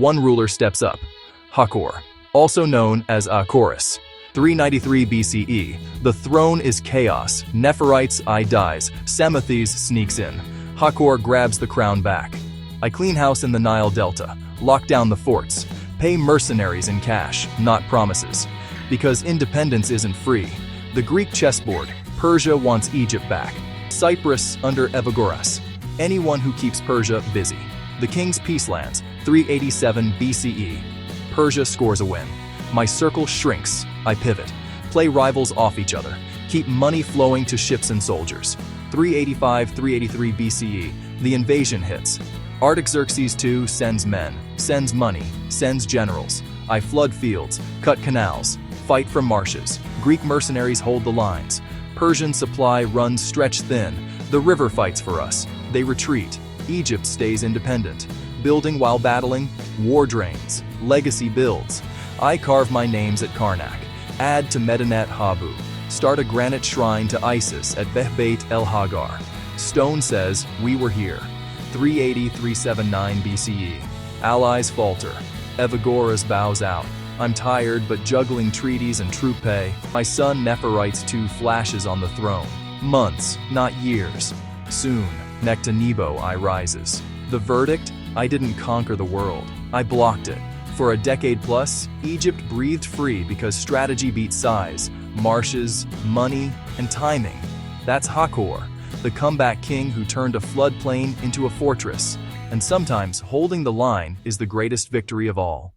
One ruler steps up, Hakor, also known as Akoris. 393 BCE, the throne is chaos, Nepherites' eye dies, Samothrace sneaks in. Hakor grabs the crown back. I clean house in the Nile Delta, lock down the forts, pay mercenaries in cash, not promises. Because independence isn't free. The Greek chessboard, Persia wants Egypt back. Cyprus under Evagoras, anyone who keeps Persia busy. The king's peacelands, 387 BCE. Persia scores a win. My circle shrinks, I pivot. Play rivals off each other. Keep money flowing to ships and soldiers. 383 BCE, the invasion hits. Artaxerxes II sends men, sends money, sends generals. I flood fields, cut canals, fight from marshes. Greek mercenaries hold the lines. Persian supply runs stretched thin. The river fights for us. They retreat. Egypt stays independent. Building while battling, war drains. Legacy builds. I carve my names at Karnak. Add to Medinet Habu. Start a granite shrine to Isis at Behbeit el Hagar. Stone says, we were here. 380-379 BCE. Allies falter. Evagoras bows out. I'm tired but juggling treaties and troop pay. My son Nepherites II flashes on the throne. Months, not years. Soon, Nectanebo I rises. The verdict? I didn't conquer the world. I blocked it. For a decade plus, Egypt breathed free because strategy beat size, marshes, money, and timing. That's Hakor, the comeback king who turned a floodplain into a fortress. And sometimes holding the line is the greatest victory of all.